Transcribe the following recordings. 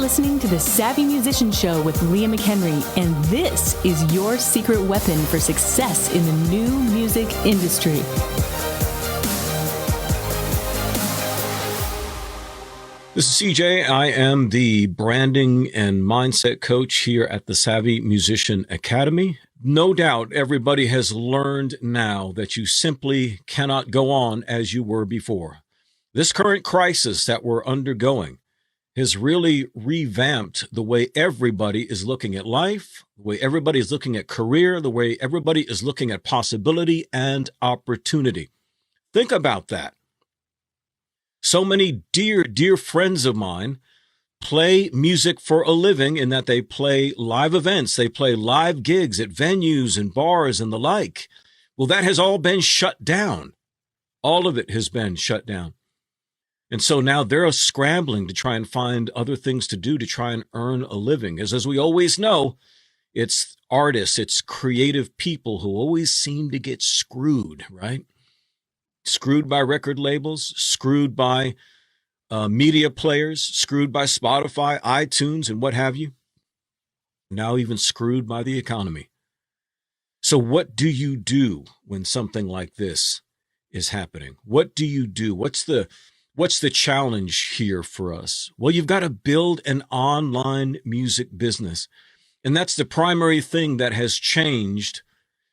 listening to the Savvy Musician Show with Leah McHenry, and this is your secret weapon for success in the new music industry. This is CJ. I am the branding and mindset coach here at the Savvy Musician Academy. No doubt everybody has learned now that you simply cannot go on as you were before. This current crisis that we're undergoing has really revamped the way everybody is looking at life, the way everybody is looking at career, the way everybody is looking at possibility and opportunity. Think about that. So many dear friends of mine play music for a living in that they play live events, they play live gigs at venues and bars and the like. Well, that has all been shut down. All of it has been shut down. And so now they're scrambling to try and find other things to do to try and earn a living. As we always know, it's artists, it's creative people who always seem to get screwed, right? Screwed by record labels, screwed by media players, screwed by Spotify, iTunes, and what have you. Now even screwed by the economy. So what do you do when something like this is happening? What do you do? What's the challenge here for us? Well, you've got to build an online music business. And that's the primary thing that has changed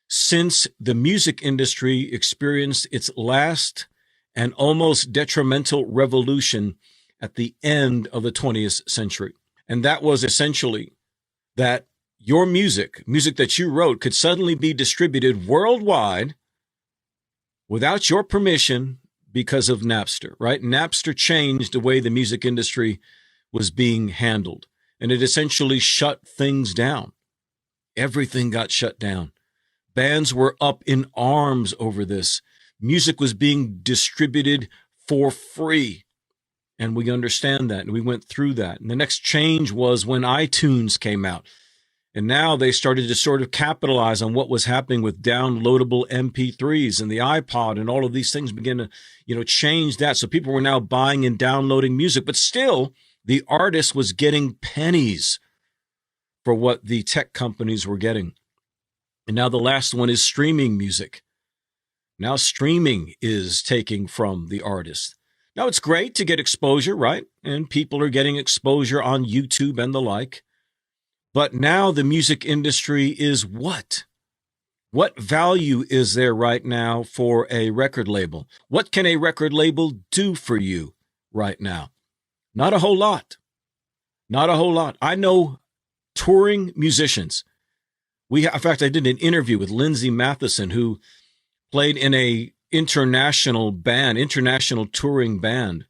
since the music industry experienced its last and almost detrimental revolution at the end of the 20th century. And that was essentially that your music that you wrote, could suddenly be distributed worldwide without your permission because of Napster, right? Napster changed the way the music industry was being handled, and it essentially shut things down. Everything got shut down. Bands were up in arms over this. Music was being distributed for free, and we understand that, and we went through that. And the next change was when iTunes came out. And now they started to sort of capitalize on what was happening with downloadable MP3s and the iPod, and all of these things began to, change that. So people were now buying and downloading music, but still the artist was getting pennies for what the tech companies were getting. And now the last one is streaming music. Now streaming is taking from the artist. Now it's great to get exposure, right? And people are getting exposure on YouTube and the like. But now the music industry is what? What value is there right now for a record label? What can a record label do for you right now? Not a whole lot. Not a whole lot. I know touring musicians. In fact, I did an interview with Lindsay Matheson, who played in a international touring band.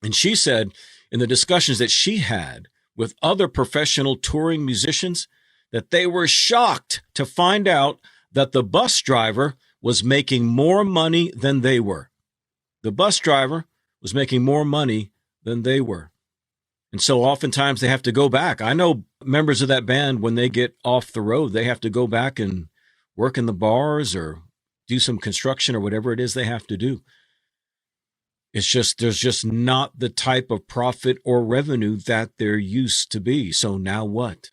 And she said in the discussions that she had with other professional touring musicians, that they were shocked to find out that the bus driver was making more money than they were. The bus driver was making more money than they were. And so oftentimes they have to go back. I know members of that band, when they get off the road, they have to go back and work in the bars or do some construction or whatever it is they have to do. It's just, there's just not the type of profit or revenue that there used to be. So now what?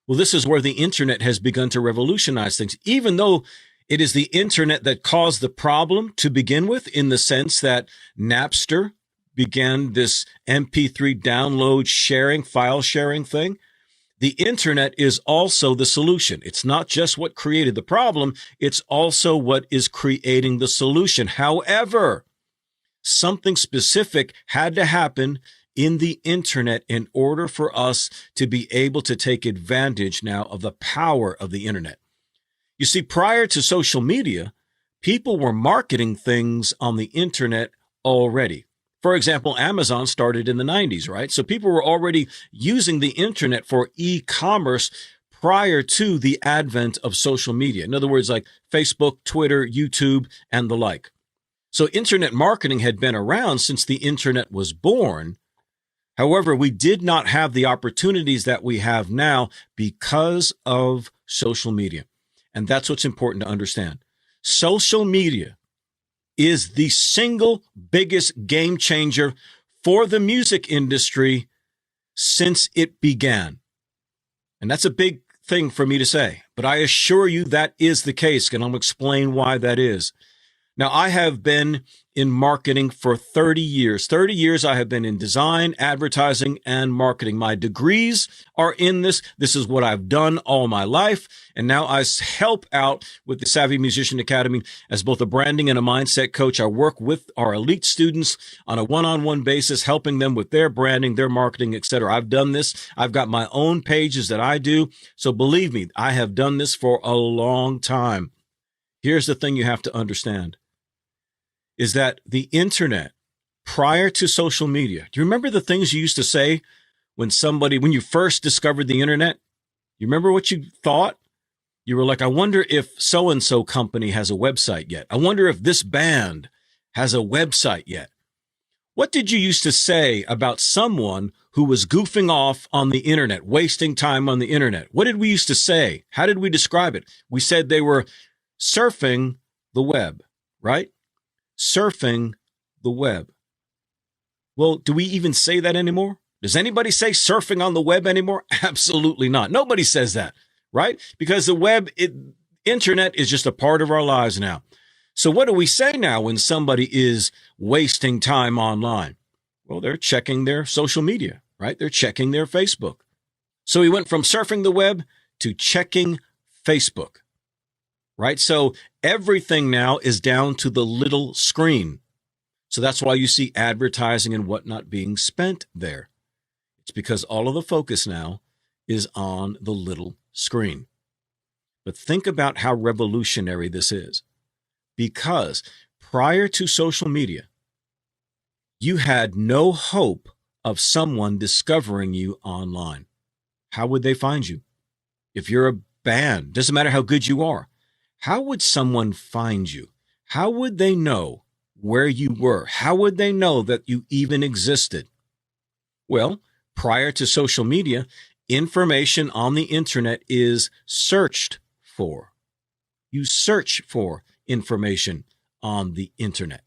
Well, this is where the internet has begun to revolutionize things, even though it is the internet that caused the problem to begin with, in the sense that Napster began this MP3 download sharing, file sharing thing. The internet is also the solution. It's not just what created the problem, it's also what is creating the solution. However, something specific had to happen in the internet in order for us to be able to take advantage now of the power of the internet. You see, prior to social media, people were marketing things on the internet already. For example, Amazon started in the 90s, right? So people were already using the internet for e-commerce prior to the advent of social media. In other words, like Facebook, Twitter, YouTube, and the like. So internet marketing had been around since the internet was born. However, we did not have the opportunities that we have now because of social media. And that's what's important to understand. Social media is the single biggest game changer for the music industry since it began. And that's a big thing for me to say, but I assure you that is the case, and I'll explain why that is. Now, I have been in marketing for 30 years. 30 years I have been in design, advertising, and marketing. My degrees are in this. This is what I've done all my life. And now I help out with the Savvy Musician Academy as both a branding and a mindset coach. I work with our elite students on a one-on-one basis, helping them with their branding, their marketing, etc. I've done this. I've got my own pages that I do. So believe me, I have done this for a long time. Here's the thing you have to understand. Is that the internet, prior to social media, do you remember the things you used to say when you first discovered the internet? You remember what you thought? You were like, I wonder if so-and-so company has a website yet. I wonder if this band has a website yet. What did you used to say about someone who was goofing off on the internet, wasting time on the internet? What did we used to say? How did we describe it? We said they were surfing the web, right? Surfing the web. Well, do we even say that anymore? Does anybody say surfing on the web anymore? Absolutely not. Nobody says that, right? Because the internet is just a part of our lives now. So what do we say now when somebody is wasting time online? Well, they're checking their social media, right? They're checking their Facebook. So we went from surfing the web to checking Facebook. Right? So everything now is down to the little screen. So that's why you see advertising and whatnot being spent there. It's because all of the focus now is on the little screen. But think about how revolutionary this is. Because prior to social media, you had no hope of someone discovering you online. How would they find you? If you're a band, doesn't matter how good you are. How would someone find you? How would they know where you were? How would they know that you even existed? Well, prior to social media, information on the internet is searched for. You search for information on the internet.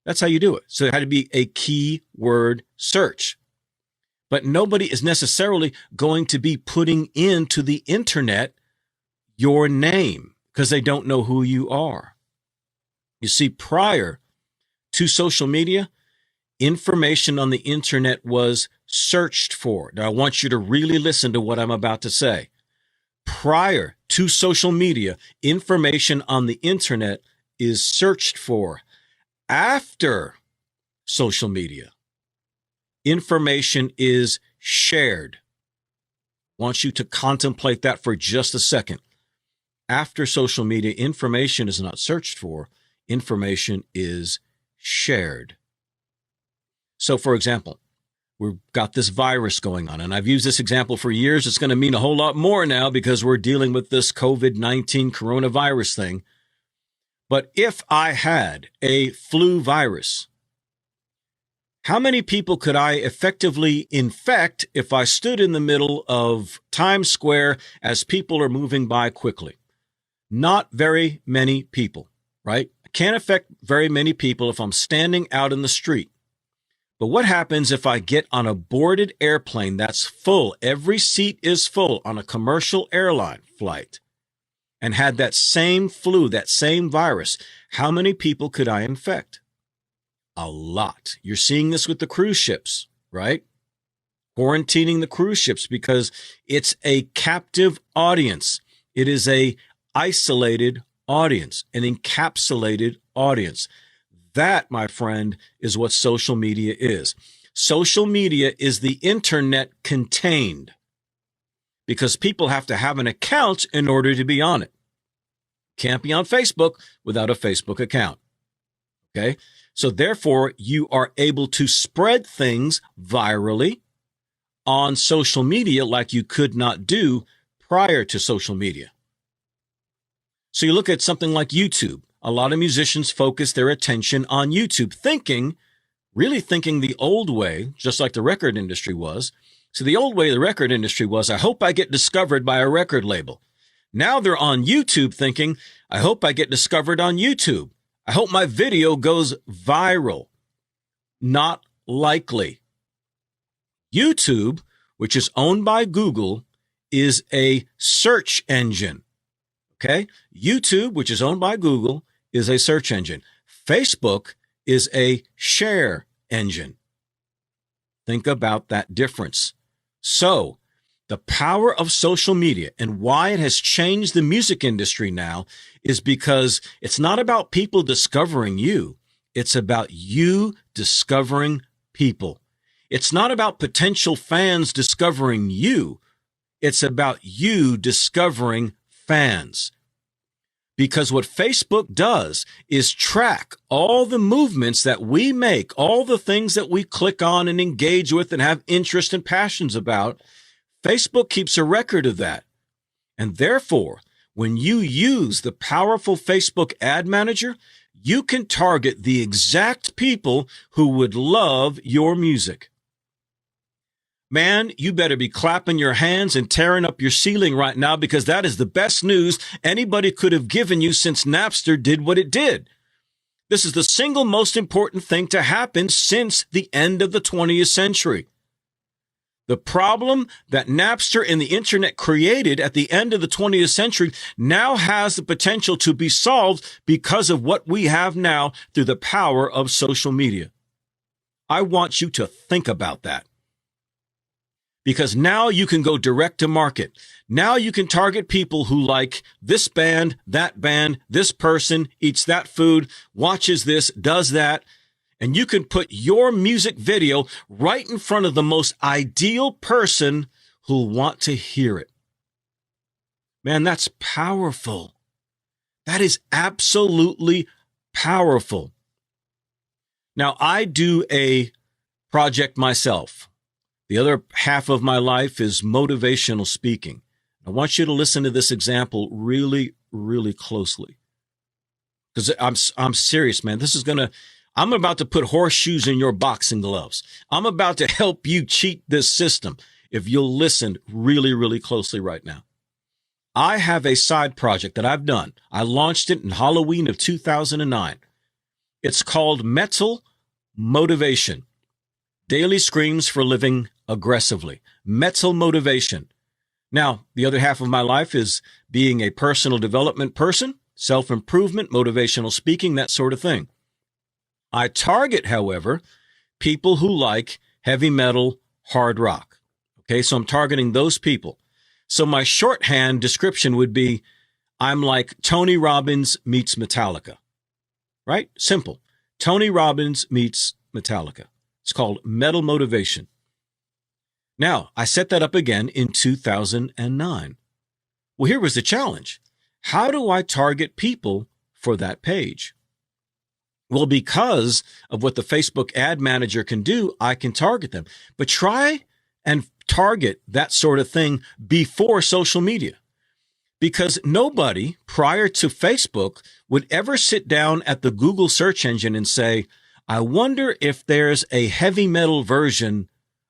That's how you do it. So it had to be a keyword search. But nobody is necessarily going to be putting into the internet your name, because they don't know who you are. You see, prior to social media, information on the internet was searched for. Now, I want you to really listen to what I'm about to say. Prior to social media, information on the internet is searched for. After social media, information is shared. I want you to contemplate that for just a second. After social media, information is not searched for, information is shared. So, for example, we've got this virus going on, and I've used this example for years. It's going to mean a whole lot more now because we're dealing with this COVID-19 coronavirus thing. But if I had a flu virus, how many people could I effectively infect if I stood in the middle of Times Square as people are moving by quickly? Not very many people, right? I can't affect very many people if I'm standing out in the street. But what happens if I get on a boarded airplane that's full? Every seat is full on a commercial airline flight and had that same flu, that same virus. How many people could I infect? A lot. You're seeing this with the cruise ships, right? Quarantining the cruise ships because it's a captive audience. It is a isolated audience, an encapsulated audience. That, my friend, is what social media is. Social media is the internet contained because people have to have an account in order to be on it. Can't be on Facebook without a Facebook account. Okay? So therefore, you are able to spread things virally on social media like you could not do prior to social media. So you look at something like YouTube. A lot of musicians focus their attention on YouTube, really thinking the old way, just like the record industry was. So the old way the record industry was, I hope I get discovered by a record label. Now they're on YouTube thinking, I hope I get discovered on YouTube. I hope my video goes viral. Not likely. YouTube, which is owned by Google, is a search engine. Okay? YouTube, which is owned by Google, is a search engine. Facebook is a share engine. Think about that difference. So, the power of social media and why it has changed the music industry now is because it's not about people discovering you. It's about you discovering people. It's not about potential fans discovering you. It's about you discovering fans. Because what Facebook does is track all the movements that we make, all the things that we click on and engage with and have interest and passions about. Facebook keeps a record of that. And therefore, when you use the powerful Facebook ad manager, you can target the exact people who would love your music. Man, you better be clapping your hands and tearing up your ceiling right now, because that is the best news anybody could have given you since Napster did what it did. This is the single most important thing to happen since the end of the 20th century. The problem that Napster and the internet created at the end of the 20th century now has the potential to be solved because of what we have now through the power of social media. I want you to think about that. Because now you can go direct to market. Now you can target people who like this band, this person, eats that food, watches this, does that. And you can put your music video right in front of the most ideal person who'll want to hear it. Man, that's powerful. That is absolutely powerful. Now, I do a project myself. The other half of my life is motivational speaking. I want you to listen to this example really, really closely. Because I'm serious, man. I'm about to put horseshoes in your boxing gloves. I'm about to help you cheat this system if you'll listen really, really closely right now. I have a side project that I've done. I launched it in Halloween of 2009. It's called Mental Motivation. Daily Screams for Living Aggressively. Mental Motivation. Now, the other half of my life is being a personal development person, self-improvement, motivational speaking, that sort of thing. I target, however, people who like heavy metal, hard rock. Okay, so I'm targeting those people. So my shorthand description would be, I'm like Tony Robbins meets Metallica. Right? Simple. Tony Robbins meets Metallica. It's called Mental Motivation. Now, I set that up again in 2009. Well, here was the challenge. How do I target people for that page? Well, because of what the Facebook ad manager can do, I can target them. But try and target that sort of thing before social media. Because nobody prior to Facebook would ever sit down at the Google search engine and say, I wonder if there's a heavy metal version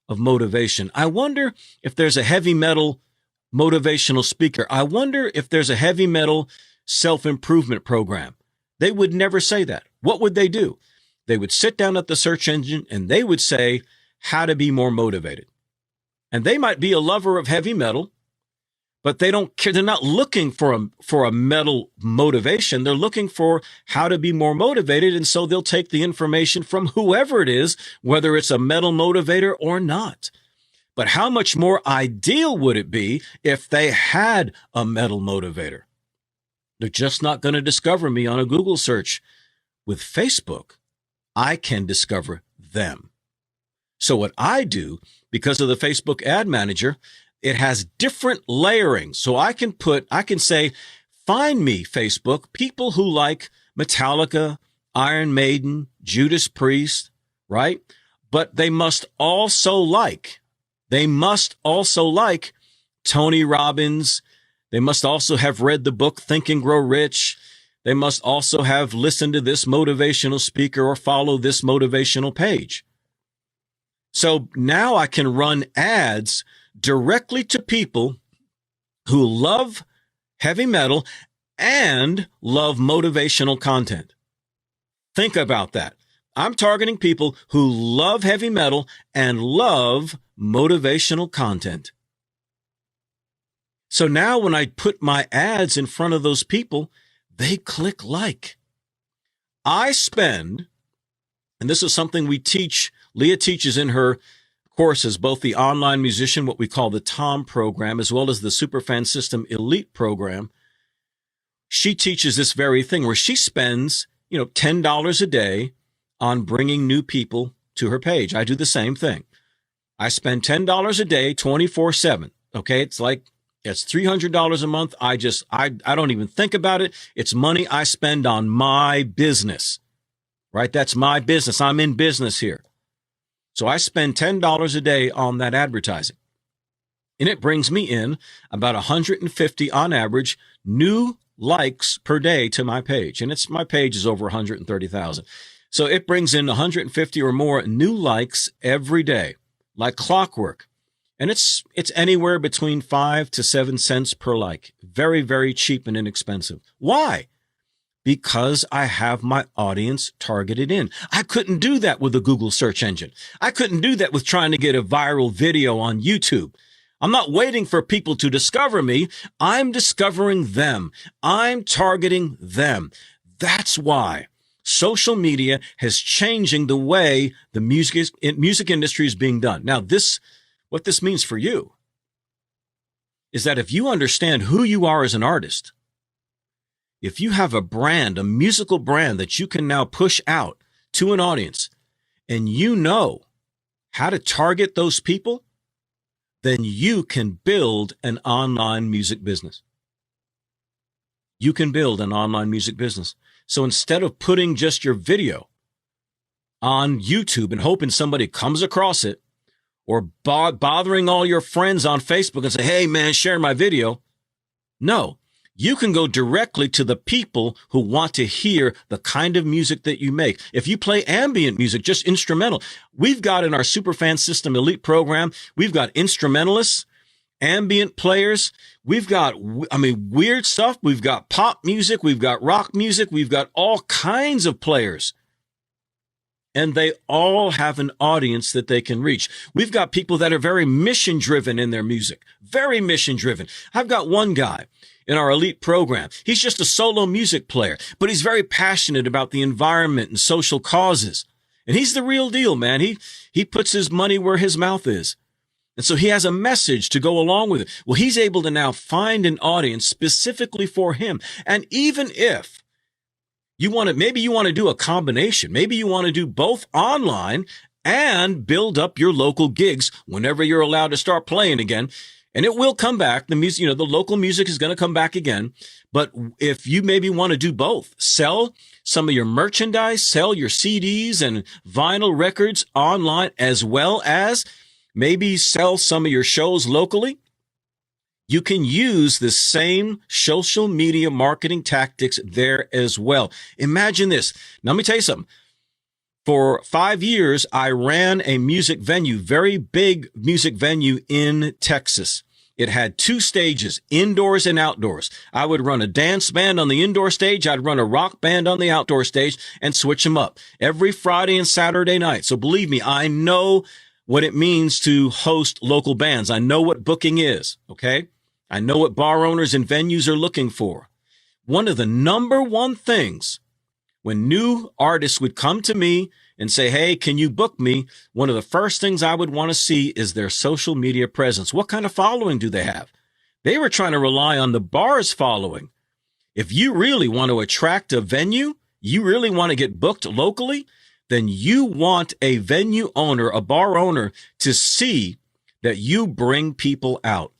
of motivation. I wonder if there's a heavy metal motivational speaker. I wonder if there's a heavy metal self-improvement program. They would never say that. What would they do? They would sit down at the search engine and they would say how to be more motivated. And they might be a lover of heavy metal, but they don't care. They're not looking for a metal motivation. They're looking for how to be more motivated. And so they'll take the information from whoever it is, whether it's a metal motivator or not. But how much more ideal would it be if they had a metal motivator? They're just not going to discover me on a Google search. With Facebook, I can discover them. So what I do, because of the Facebook ad manager, it has different layering. So I can say, find me, Facebook, people who like Metallica, Iron Maiden, Judas Priest, right? But they must also like Tony Robbins. They must also have read the book Think and Grow Rich. They must also have listened to this motivational speaker or follow this motivational page. So now I can run ads directly to people who love heavy metal and love motivational content. Think about that. I'm targeting people who love heavy metal and love motivational content. So now when I put my ads in front of those people, they click like. I spend, and this is something we teach, Leah teaches in her courses, both the online musician, what we call the TOM program, as well as the Superfan System Elite program. She teaches this very thing where she spends, $10 a day on bringing new people to her page. I do the same thing. I spend $10 a day, 24/7. Okay. It's $300 a month. I don't even think about it. It's money I spend on my business, right? That's my business. I'm in business here. So I spend $10 a day on that advertising, and it brings me in about 150 on average new likes per day to my page. And my page is over 130,000. So it brings in 150 or more new likes every day, like clockwork. And it's anywhere between 5 to 7 cents per like. Very, very cheap and inexpensive. Why? Because I have my audience targeted in. I couldn't do that with a Google search engine. I couldn't do that with trying to get a viral video on YouTube. I'm not waiting for people to discover me. I'm discovering them. I'm targeting them. That's why social media is changing the way the music industry is being done. Now, what this means for you is that if you understand who you are as an artist, if you have a brand, a musical brand that you can now push out to an audience, and you know how to target those people, then you can build an online music business. You can build an online music business. So instead of putting just your video on YouTube and hoping somebody comes across it, or bothering all your friends on Facebook and say, hey, man, share my video. No, you can go directly to the people who want to hear the kind of music that you make. If you play ambient music, just instrumental, we've got in our Superfan System Elite program, we've got instrumentalists, ambient players. We've got, weird stuff. We've got pop music. We've got rock music. We've got all kinds of players. And they all have an audience that they can reach. We've got people that are very mission driven in their music, very mission driven. I've got one guy in our elite program. He's just a solo music player, but he's very passionate about the environment and social causes. And he's the real deal, man. He puts his money where his mouth is. And so he has a message to go along with it. Well, he's able to now find an audience specifically for him. And even if maybe you want to do a combination. Maybe you want to do both online and build up your local gigs whenever you're allowed to start playing again. And it will come back. The music, the local music is going to come back again. But if you maybe want to do both, sell some of your merchandise, sell your CDs and vinyl records online, as well as maybe sell some of your shows locally, you can use the same social media marketing tactics there as well. Imagine this. Now, let me tell you something. For 5 years, I ran a music venue, very big music venue in Texas. It had 2 stages, indoors and outdoors. I would run a dance band on the indoor stage. I'd run a rock band on the outdoor stage and switch them up every Friday and Saturday night. So believe me, I know what it means to host local bands. I know what booking is, okay? I know what bar owners and venues are looking for. One of the number one things when new artists would come to me and say, hey, can you book me? One of the first things I would want to see is their social media presence. What kind of following do they have? They were trying to rely on the bar's following. If you really want to attract a venue, you really want to get booked locally, then you want a venue owner, a bar owner, to see that you bring people out.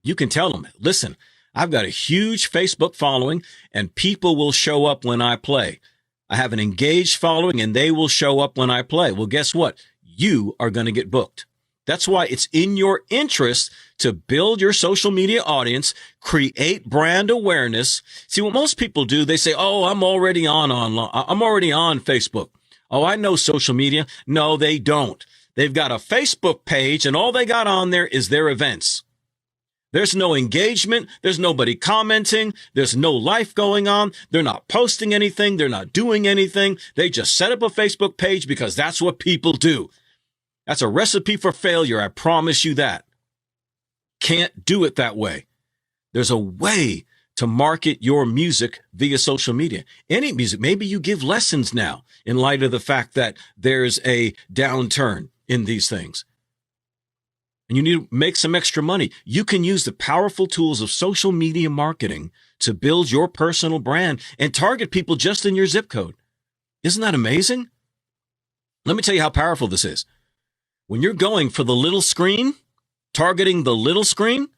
You can tell them, listen, I've got a huge Facebook following and people will show up when I play. I have an engaged following and they will show up when I play. Well, guess what? You are going to get booked. That's why it's in your interest to build your social media audience, create brand awareness. See, what most people do, they say, oh, I'm already on Facebook. Oh, I know social media. No, they don't. They've got a Facebook page and all they got on there is their events. There's no engagement. There's nobody commenting. There's no life going on. They're not posting anything. They're not doing anything. They just set up a Facebook page because that's what people do. That's a recipe for failure. I promise you that. Can't do it that way. There's a way to market your music via social media. Any music, maybe you give lessons now in light of the fact that there's a downturn in these things. And you need to make some extra money. You can use the powerful tools of social media marketing to build your personal brand and target people just in your zip code. Isn't that amazing? Let me tell you how powerful this is. When you're going for the little screen, targeting the little screen,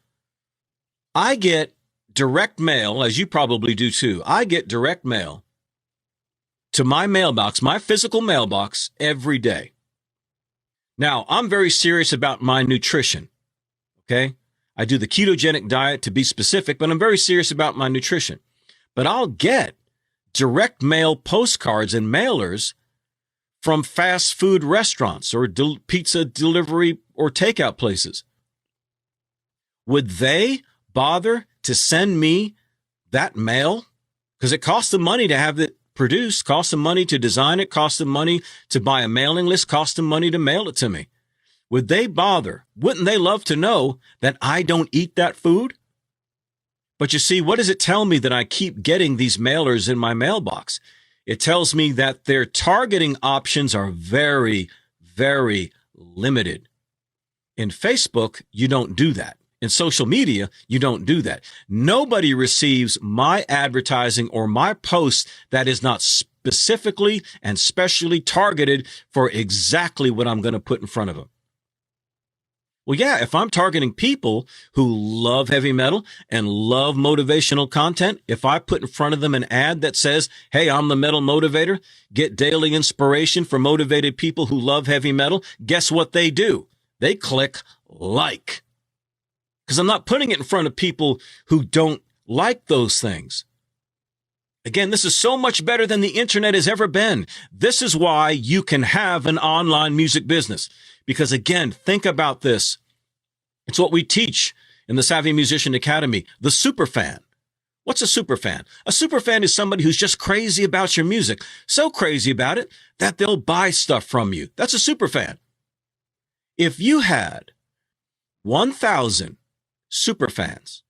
I get direct mail, as you probably do too. I get direct mail to my mailbox, my physical mailbox, every day. Now, I'm very serious about my nutrition, okay? I do the ketogenic diet to be specific, but I'm very serious about my nutrition. But I'll get direct mail postcards and mailers from fast food restaurants or pizza delivery or takeout places. Would they bother to send me that mail? Because it costs them money to have it produced, costs them money to design it, costs them money to buy a mailing list, costs them money to mail it to me. Would they bother? Wouldn't they love to know that I don't eat that food? But you see, what does it tell me that I keep getting these mailers in my mailbox? It tells me that their targeting options are very, very limited. In Facebook, you don't do that. In social media, you don't do that. Nobody receives my advertising or my post that is not specifically and specially targeted for exactly what I'm going to put in front of them. Well, yeah, if I'm targeting people who love heavy metal and love motivational content, if I put in front of them an ad that says, hey, I'm the metal motivator, get daily inspiration for motivated people who love heavy metal, guess what they do? They click like. Because I'm not putting it in front of people who don't like those things. Again, this is so much better than the internet has ever been. This is why you can have an online music business. Because again, think about this. It's what we teach in the Savvy Musician Academy, the superfan. What's a superfan? A superfan is somebody who's just crazy about your music. So crazy about it that they'll buy stuff from you. That's a superfan. If you had 1,000 superfans,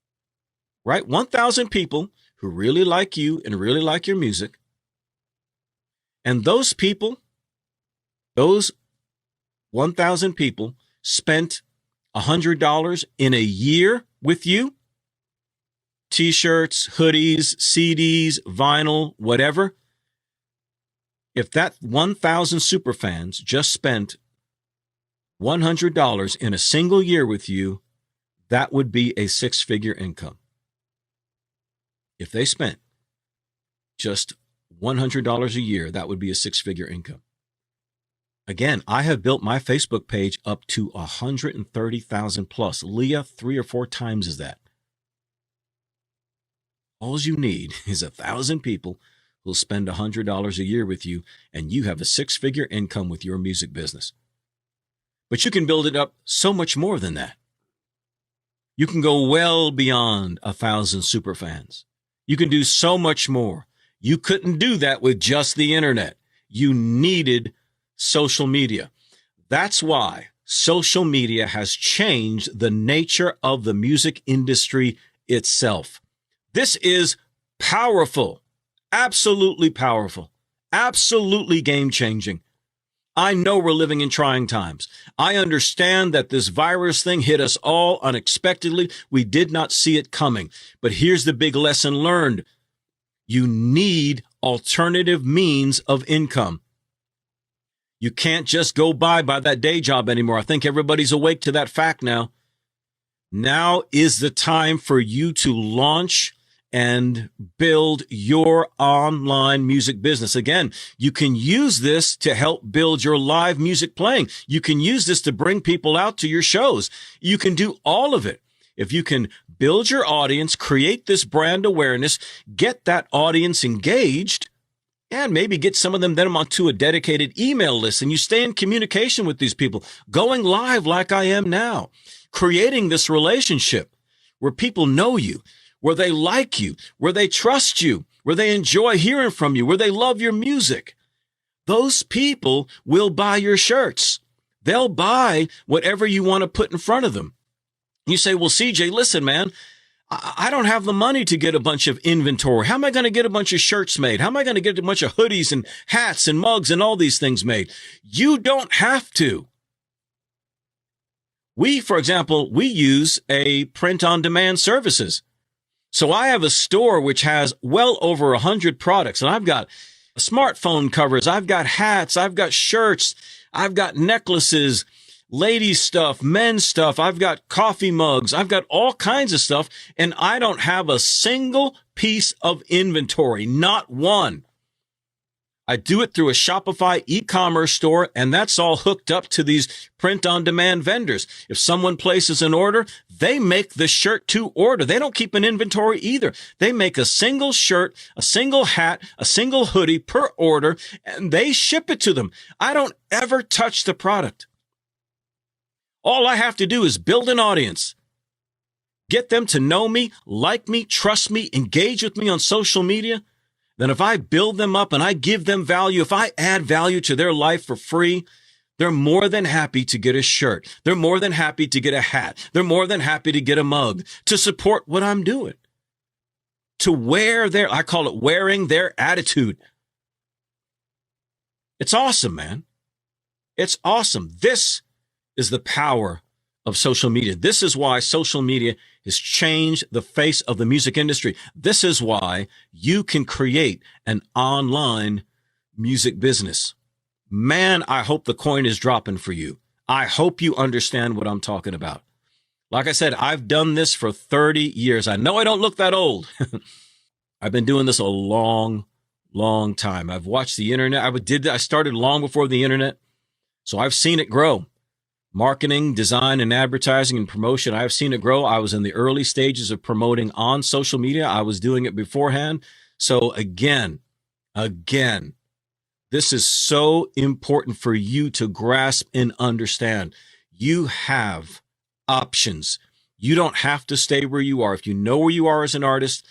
right? 1,000 people who really like you and really like your music. And those people, those 1,000 people spent $100 in a year with you. T-shirts, hoodies, CDs, vinyl, whatever. If that 1,000 superfans just spent $100 in a single year with you, that would be a six-figure income. If they spent just $100 a year, that would be a six-figure income. Again, I have built my Facebook page up to 130,000 plus. Leah, 3 or 4 times is that. All you need is 1,000 people who'll spend $100 a year with you, and you have a six-figure income with your music business. But you can build it up so much more than that. You can go well beyond 1,000 superfans. You can do so much more. You couldn't do that with just the internet. You needed social media. That's why social media has changed the nature of the music industry itself. This is powerful, absolutely powerful, absolutely game-changing. I know we're living in trying times. I understand that this virus thing hit us all unexpectedly. We did not see it coming. But here's the big lesson learned. You need alternative means of income. You can't just go by that day job anymore. I think everybody's awake to that fact now. Now is the time for you to launch and build your online music business. Again, you can use this to help build your live music playing. You can use this to bring people out to your shows. You can do all of it. If you can build your audience, create this brand awareness, get that audience engaged, and maybe get some of them then onto a dedicated email list, and you stay in communication with these people, going live like I am now, creating this relationship where people know you, where they like you, where they trust you, where they enjoy hearing from you, where they love your music. Those people will buy your shirts. They'll buy whatever you want to put in front of them. You say, well, CJ, listen, man, I don't have the money to get a bunch of inventory. How am I going to get a bunch of shirts made? How am I going to get a bunch of hoodies and hats and mugs and all these things made? You don't have to. We, for example, we use a print-on-demand services. So I have a store which has well over 100 products, and I've got smartphone covers, I've got hats, I've got shirts, I've got necklaces, ladies stuff, men's stuff, I've got coffee mugs, I've got all kinds of stuff, and I don't have a single piece of inventory, not one. I do it through a Shopify e-commerce store, and that's all hooked up to these print-on-demand vendors. If someone places an order, they make the shirt to order. They don't keep an inventory either. They make a single shirt, a single hat, a single hoodie per order, and they ship it to them. I don't ever touch the product. All I have to do is build an audience, get them to know me, like me, trust me, engage with me on social media. Then if I build them up and I give them value, if I add value to their life for free, they're more than happy to get a shirt. They're more than happy to get a hat. They're more than happy to get a mug to support what I'm doing. To wear I call it wearing their attitude. It's awesome, man. It's awesome. This is the power of social media. This is why social media has changed the face of the music industry. This is why you can create an online music business. Man, I hope the coin is dropping for you. I hope you understand what I'm talking about. Like I said, I've done this for 30 years. I know I don't look that old. I've been doing this a long, long time. I've watched the internet. I started long before the internet, so I've seen it grow. Marketing, design, and advertising and promotion, I've seen it grow. I was in the early stages of promoting on social media. I was doing it beforehand. So again, this is so important for you to grasp and understand. You have options. You don't have to stay where you are. If you know where you are as an artist,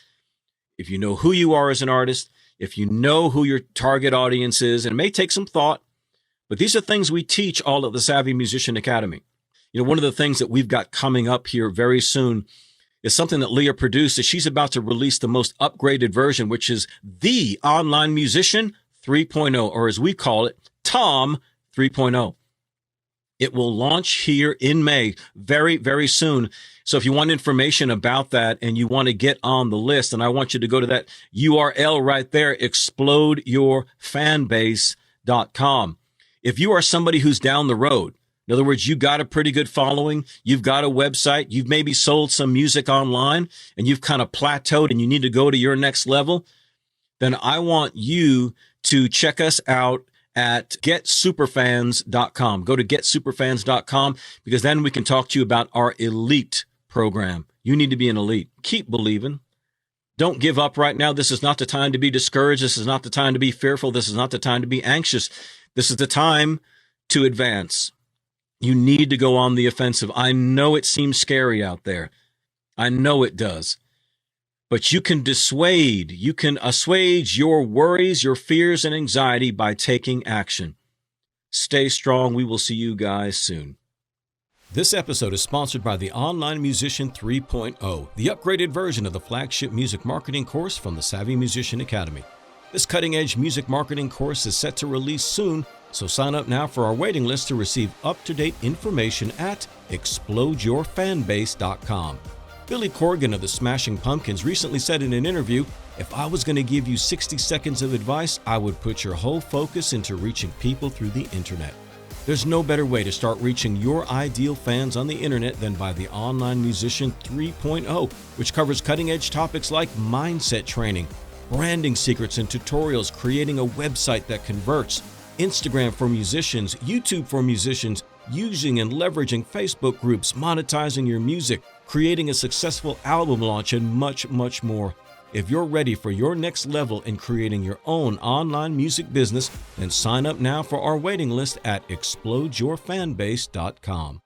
if you know who you are as an artist, if you know who your target audience is, and it may take some thought, but these are things we teach all at the Savvy Musician Academy. You know, one of the things that we've got coming up here very soon is something that Leah produced. She's about to release the most upgraded version, which is the Online Musician 3.0, or as we call it, TOM 3.0. It will launch here in May, very, very soon. So if you want information about that and you want to get on the list, and I want you to go to that URL right there, explodeyourfanbase.com. If you are somebody who's down the road, in other words, you got a pretty good following, you've got a website, you've maybe sold some music online, and you've kind of plateaued and you need to go to your next level, then I want you to check us out at getsuperfans.com. Go to getsuperfans.com, because then we can talk to you about our elite program. You need to be an elite. Keep believing. Don't give up right now. This is not the time to be discouraged. This is not the time to be fearful. This is not the time to be anxious. This is the time to advance. You need to go on the offensive. I know it seems scary out there. I know it does. But you can assuage your worries, your fears, and anxiety by taking action. Stay strong. We will see you guys soon. This episode is sponsored by the Online Musician 3.0, the upgraded version of the flagship music marketing course from the Savvy Musician Academy. This cutting-edge music marketing course is set to release soon, so sign up now for our waiting list to receive up-to-date information at explodeyourfanbase.com. Billy Corgan of the Smashing Pumpkins recently said in an interview, "If I was going to give you 60 seconds of advice, I would put your whole focus into reaching people through the internet." There's no better way to start reaching your ideal fans on the internet than by the Online Musician 3.0, which covers cutting-edge topics like mindset training, branding secrets and tutorials, creating a website that converts, Instagram for musicians, YouTube for musicians, using and leveraging Facebook groups, monetizing your music, creating a successful album launch, and much, much more. If you're ready for your next level in creating your own online music business, then sign up now for our waiting list at explodeyourfanbase.com.